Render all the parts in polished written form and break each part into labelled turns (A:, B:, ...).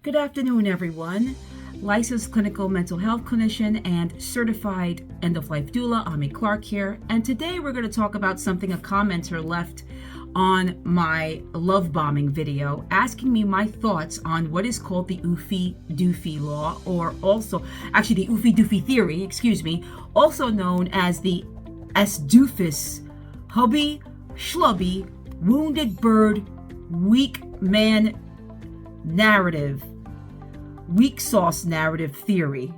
A: Good afternoon, everyone. Licensed clinical mental health clinician and certified end-of-life doula, Ami Clark here. And today we're going to talk about something a commenter left on my love bombing video, asking me my thoughts on what is called the Oofy doofy law, or also, actually the Oofy doofy theory, also known as the doofus, hubby, schlubby, wounded bird, weak man narrative, weak sauce narrative theory.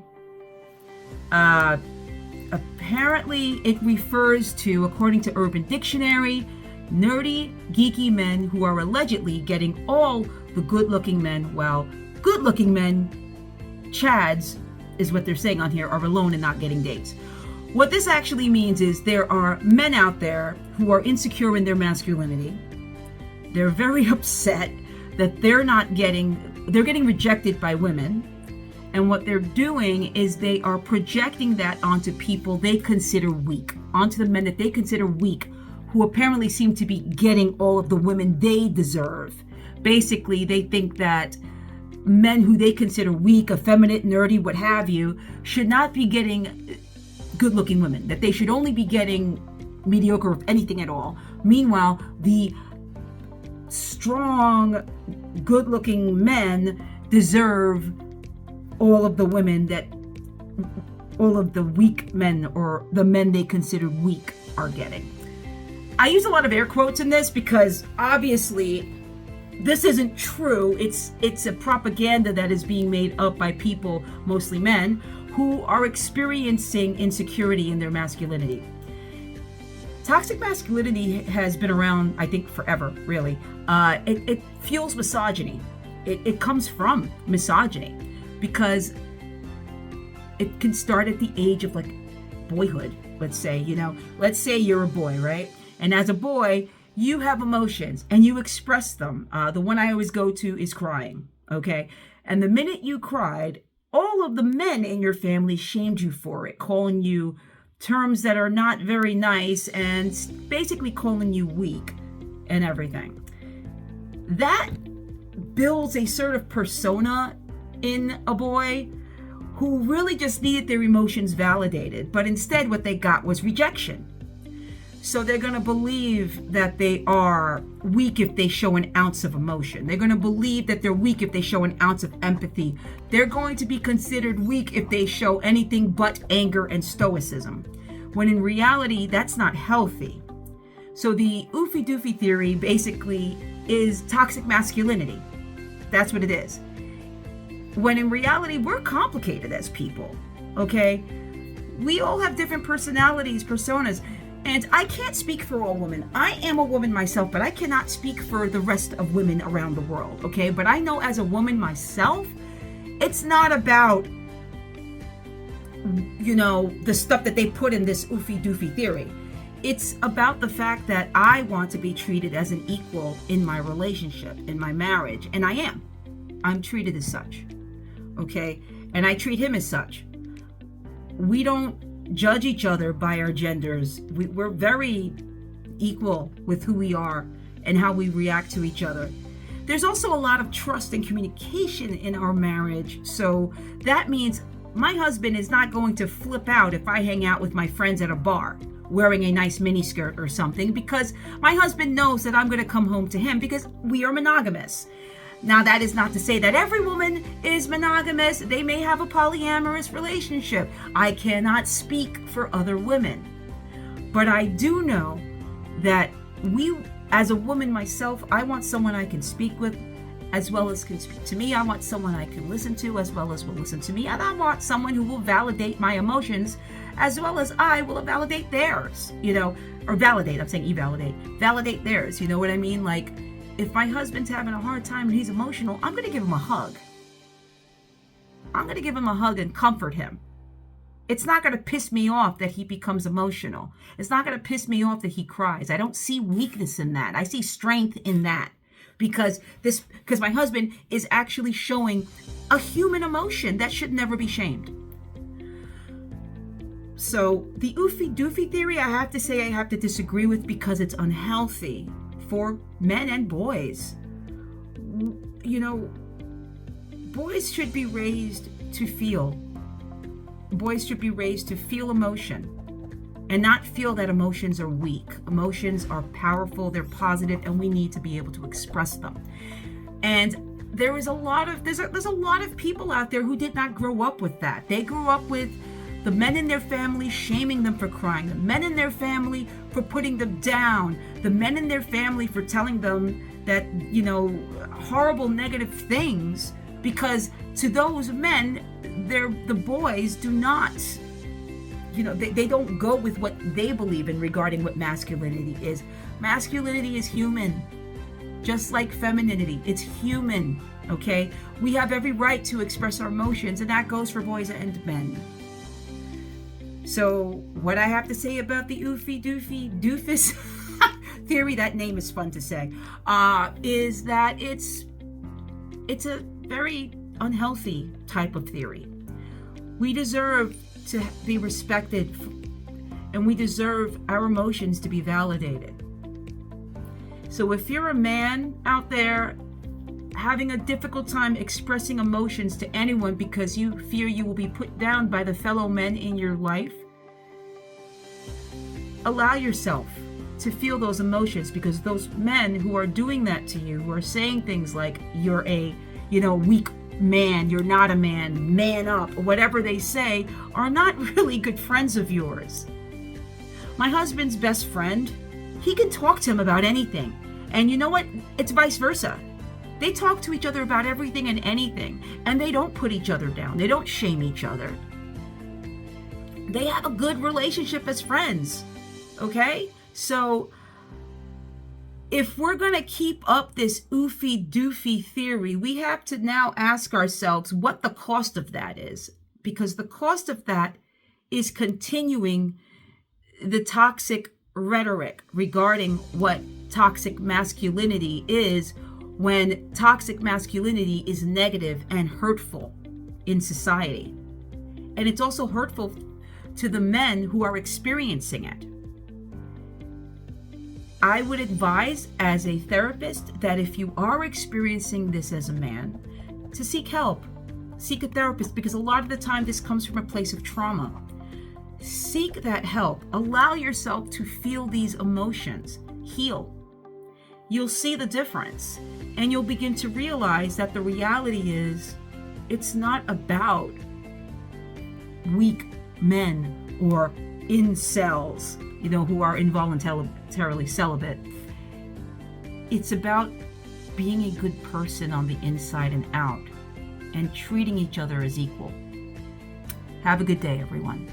A: Apparently it refers to, according to Urban Dictionary, nerdy, geeky men who are allegedly getting all the good-looking men, while good-looking men, chads, is what they're saying on here, are alone and not getting dates. What this actually means is there are men out there who are insecure in their masculinity. They're very upset that they're getting rejected by women. And what they're doing is they are projecting that onto people they consider weak, onto the men that they consider weak, who apparently seem to be getting all of the women they deserve. Basically, they think that men who they consider weak, effeminate, nerdy, what have you, should not be getting good-looking women, that they should only be getting mediocre, if anything at all. Meanwhile, the strong, good-looking men deserve all of the women that all of the weak men, or the men they consider weak, are getting. I use a lot of air quotes in this because obviously this isn't true. It's a propaganda that is being made up by people, mostly men, who are experiencing insecurity in their masculinity. Toxic masculinity has been around, I think, forever, really. It fuels misogyny. It comes from misogyny because it can start at the age of, like, boyhood, let's say. Let's say you're a boy, right? And as a boy, you have emotions and you express them. The one I always go to is crying, okay? And the minute you cried, all of the men in your family shamed you for it, calling you terms that are not very nice and basically calling you weak and everything. That builds a sort of persona in a boy who really just needed their emotions validated, but instead what they got was rejection. So they're going to believe that they are weak if they show an ounce of emotion. They're going to believe that they're weak if they show an ounce of empathy. They're going to be considered weak if they show anything but anger and stoicism, when in reality, that's not healthy. So the Oofy doofy theory basically is toxic masculinity. That's what it is. When in reality, we're complicated as people, okay? We all have different personalities, personas. And I can't speak for all women. I am a woman myself, but I cannot speak for the rest of women around the world, okay? But I know as a woman myself, it's not about, the stuff that they put in this Oofy doofy theory. It's about the fact that I want to be treated as an equal in my relationship, in my marriage, and I am. I'm treated as such, okay? And I treat him as such. We don't judge each other by our genders. We're very equal with who we are and how we react to each other. There's also a lot of trust and communication in our marriage. So that means my husband is not going to flip out if I hang out with my friends at a bar wearing a nice miniskirt or something, because my husband knows that I'm going to come home to him because we are monogamous. Now, that is not to say that every woman is monogamous. They may have a polyamorous relationship. I cannot speak for other women. But I do know that as a woman myself, I want someone I can speak with as well as can speak to me. I want someone I can listen to as well as will listen to me. And I want someone who will validate my emotions as well as I will validate theirs, or validate, I'm saying validate theirs. You know what I mean? Like, if my husband's having a hard time and he's emotional, I'm going to give him a hug. I'm going to give him a hug and comfort him. It's not going to piss me off that he becomes emotional. It's not going to piss me off that he cries. I don't see weakness in that. I see strength in that. Because my husband is actually showing a human emotion that should never be shamed. So the Oofy doofy theory, I have to say I have to disagree with because it's unhealthy for men and boys. boys should be raised to feel. Boys should be raised to feel emotion and not feel that emotions are weak. Emotions are powerful, they're positive, and we need to be able to express them. And there's a lot of people out there who did not grow up with that. They grew up with the men in their family shaming them for crying, the men in their family for putting them down, the men in their family for telling them that, horrible negative things, because to those men, the boys do not, they don't go with what they believe in regarding what masculinity is. Masculinity is human, just like femininity. It's human, okay? We have every right to express our emotions, and that goes for boys and men. So what I have to say about the Oofy, doofy, doofus theory, that name is fun to say, is that it's a very unhealthy type of theory. We deserve to be respected, and we deserve our emotions to be validated. So if you're a man out there having a difficult time expressing emotions to anyone because you fear you will be put down by the fellow men in your life, allow yourself to feel those emotions, because those men who are doing that to you, who are saying things like you're a weak man, you're not a man up, or whatever they say, are not really good friends of yours. My husband's best friend, he can talk to him about anything. And you know what? It's vice versa. They talk to each other about everything and anything, and they don't put each other down. They don't shame each other. They have a good relationship as friends, okay? So if we're going to keep up this oofy doofy theory, we have to now ask ourselves what the cost of that is, because the cost of that is continuing the toxic rhetoric regarding what toxic masculinity is, when toxic masculinity is negative and hurtful in society. And it's also hurtful to the men who are experiencing it. I would advise, as a therapist, that if you are experiencing this as a man, to seek help. Seek a therapist, because a lot of the time this comes from a place of trauma. Seek that help. Allow yourself to feel these emotions. Heal. You'll see the difference, and you'll begin to realize that the reality is it's not about weak men or incels, who are involuntarily celibate. It's about being a good person on the inside and out, and treating each other as equal. Have a good day, everyone.